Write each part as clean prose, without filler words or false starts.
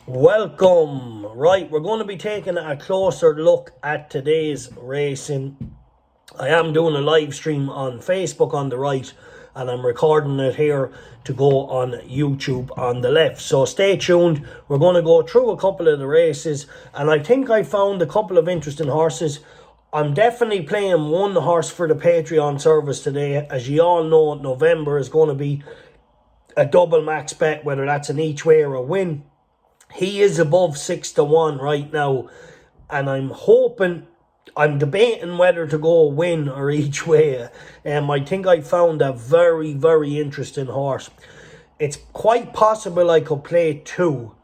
Welcome. Right, we're going to be taking a closer look at today's racing. I am doing a live stream on Facebook on the right, and I'm recording it here to go on YouTube on the left. So stay tuned. We're going to go through a couple of the races, and I think I found a couple of interesting horses. I'm definitely playing one horse for the Patreon service today. As you all know, November is going to be a double max bet, whether that's an each way or a win. He is above 6-1 right now, and I'm debating whether to go win or each way. I think I found a very, very interesting horse. It's quite possible I could play two,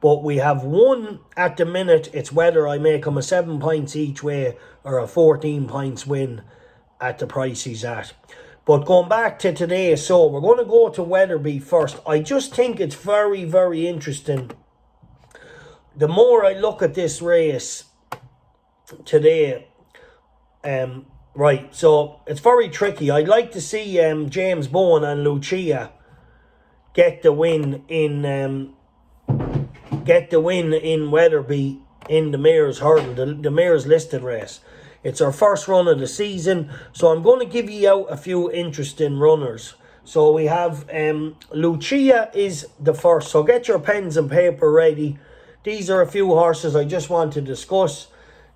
but we have one at the minute. It's whether I make him a 7 points each way or a 14 points win at the price he's at. But going back to today, so we're going to go to Weatherby first. I just think it's very, very interesting. The more I look at this race today, right, so it's very tricky. I'd like to see James Bowen and Lucia get the win in Weatherby in the Mayor's Hurdle, the Mayor's listed race. It's our first run of the season, so I'm going to give you out a few interesting runners. So we have Lucia is the first, so get your pens and paper ready. These are a few horses I just want to discuss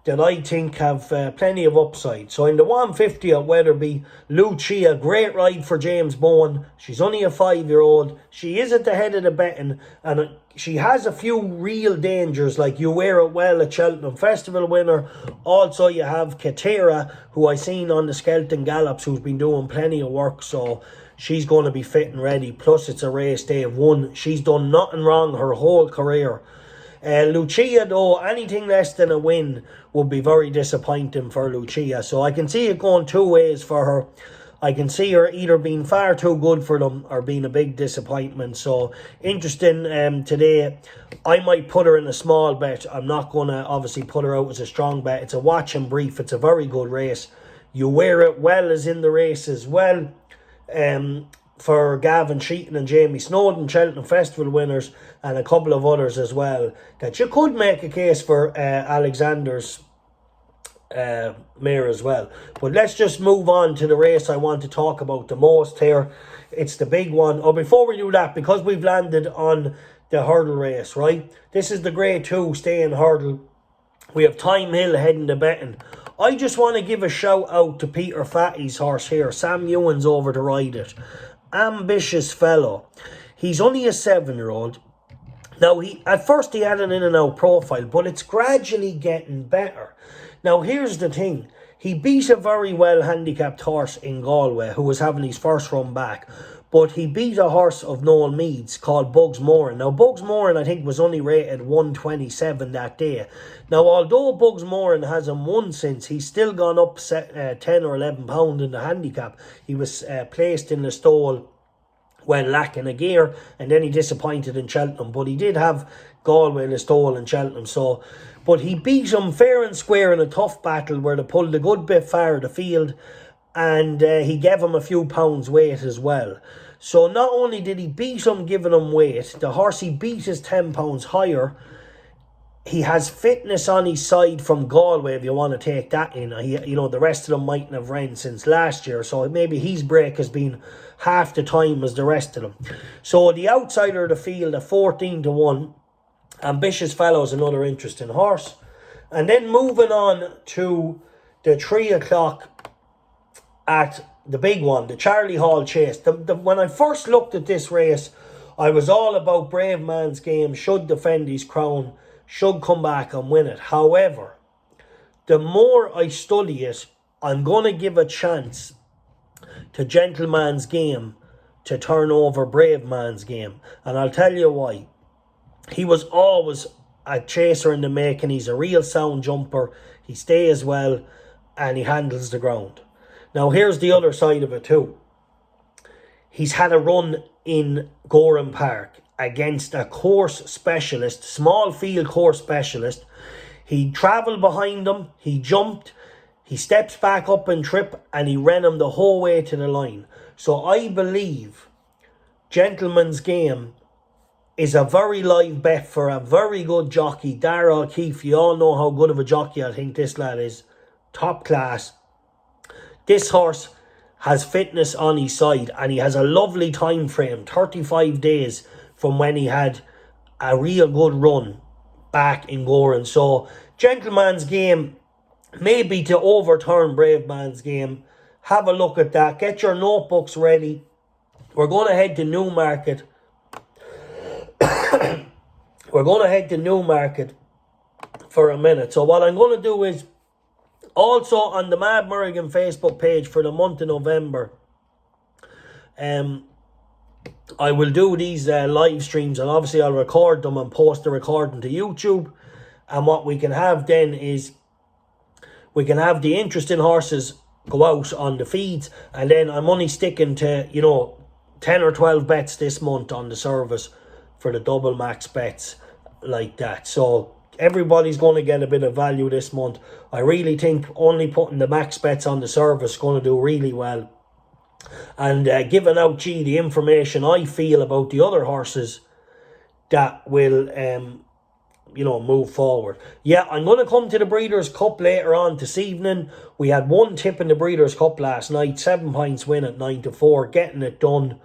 that I think have plenty of upside. So in the 150 at Weatherby, Lucia, great ride for James Bowen. She's only a 5-year-old. She is at the head of the betting, and she has a few real dangers, like You Wear It Well at Cheltenham Festival winner. Also, you have Katera, who I seen on the Skelton Gallops, who's been doing plenty of work, so she's going to be fit and ready. Plus, it's a race day of one. She's done nothing wrong her whole career. Lucia, though, anything less than a win would be very disappointing for Lucia. So I can see it going two ways for her. I can see her either being far too good for them or being a big disappointment. So interesting today. I might put her in a small bet. I'm not going to obviously put her out as a strong bet. It's a watch and brief. It's a very good race. You Wear It Well is in the race as well. For Gavin Sheeton and Jamie Snowden, Cheltenham Festival winners, and a couple of others as well, that you could make a case for Alexander's mare as well. But let's just move on to the race I want to talk about the most here. It's the big one. Oh, before we do that, because we've landed on the hurdle race, right? This is the Grade 2 staying hurdle. We have Time Hill heading to betting. I just want to give a shout out to Peter Fatty's horse here. Sam Ewan's over to ride it. Ambitious fellow. He's only a 7-year-old. Now, at first he had an in and out profile, but it's gradually getting better. Now, here's the thing. He beat a very well handicapped horse in Galway who was having his first run back. But he beat a horse of Noel Meads called Bugs Moran. Now, Bugs Moran, I think, was only rated 127 that day. Now, although Bugs Moran hasn't won since, he's still gone up 10 or 11 pound in the handicap. He was placed in the stall when lacking a gear, and then he disappointed in Cheltenham. But he did have Galway in the stall in Cheltenham. But he beat him fair and square in a tough battle where they pulled a good bit far of the field. And he gave him a few pounds weight as well. So not only did he beat him giving him weight, the horse he beat is 10 pounds higher. He has fitness on his side from Galway, if you want to take that in. The rest of them mightn't have ran since last year, so maybe his break has been half the time as the rest of them. So the outsider of the field at 14-1, Ambitious Fellow is another interesting horse. And then moving on to the 3 o'clock at the big one, the Charlie Hall Chase. When I first looked at this race, I was all about Brave Man's Game, should defend his crown, should come back and win it. However, the more I study it, I'm going to give a chance to Gentleman's Game to turn over Brave Man's Game. And I'll tell you why. He was always a chaser in the making. He's a real sound jumper. He stays well and he handles the ground. Now, here's the other side of it too. He's had a run in Gorham Park against a course specialist, small field course specialist. He travelled behind him, he jumped, he steps back up and trip, and he ran him the whole way to the line. So I believe Gentleman's Game is a very live bet for a very good jockey, Dara O'Keefe. You all know how good of a jockey I think this lad is. Top class. This horse has fitness on his side, and he has a lovely time frame, 35 days from when he had a real good run back in Goran. So, Gentleman's Game, maybe to overturn Brave Man's Game. Have a look at that. Get your notebooks ready. We're going to head to Newmarket. We're going to head to Newmarket for a minute. So what I'm going to do is, also on the Mad Merriagn Facebook page for the month of November, I will do these live streams, and obviously I'll record them and post the recording to YouTube. And what we can have then is, we can have the interesting horses go out on the feeds, and then I'm only sticking to, 10 or 12 bets this month on the service for the double max bets like that. So everybody's going to get a bit of value this month. I really think only putting the max bets on the service is going to do really well. And giving out the information I feel about the other horses that will move forward. Yeah, I'm going to come to the Breeders' Cup later on this evening. We had one tip in the Breeders' Cup last night, 7 points win at 9-4, getting it done.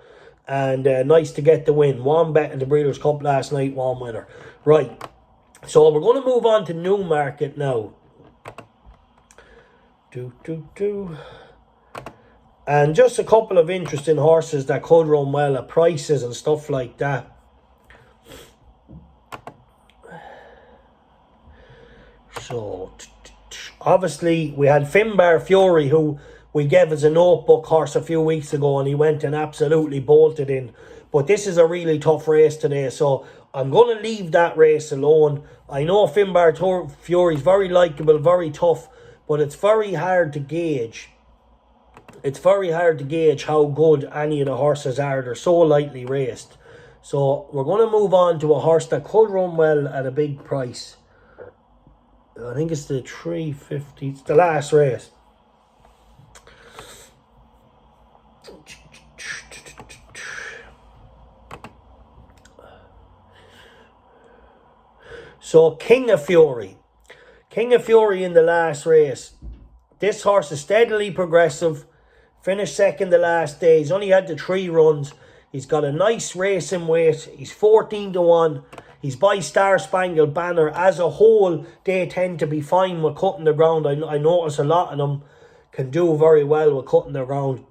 And nice to get the win. One bet in the Breeders' Cup last night, one winner. Right, so we're going to move on to Newmarket now. And just a couple of interesting horses that could run well at prices and stuff like that. So, obviously, we had Finbar Fury, who we gave as a notebook horse a few weeks ago, and he went and absolutely bolted in. But this is a really tough race today, so I'm going to leave that race alone. I know Finbar Fury is very likeable, very tough, but it's very hard to gauge. It's very hard to gauge how good any of the horses are. They're so lightly raced. So we're going to move on to a horse that could run well at a big price. I think it's the 350. It's the last race. So King of Fury. King of Fury in the last race. This horse is steadily progressive. Finished second the last day. He's only had the 3 runs. He's got a nice racing weight. He's 14-1. He's by Star Spangled Banner. As a whole, they tend to be fine with cutting the ground. I notice a lot of them can do very well with cutting the ground.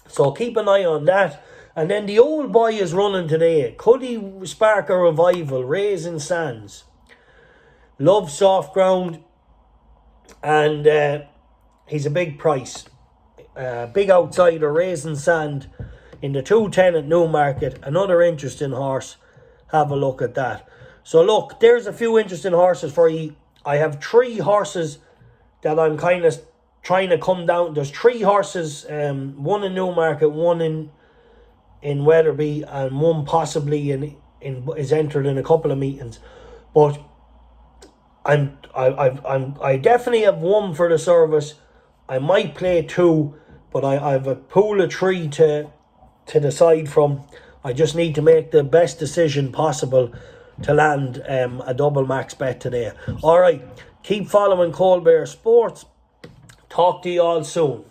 So keep an eye on that. And then the old boy is running today. Could he spark a revival? Raising Sands. Loves soft ground. And he's a big price. Big outsider, Raising Sand in the 210 at Newmarket. Another interesting horse. Have a look at that. So look, there's a few interesting horses for you. I have 3 horses that I'm kind of trying to come down. There's 3 horses, one in Newmarket, one in Weatherby, and one possibly is entered in a couple of meetings. But I definitely have one for the service. I might play 2, but I've a pool of 3 to decide from. I just need to make the best decision possible to land a double max bet today. Alright, keep following Colbert Sports. Talk to you all soon.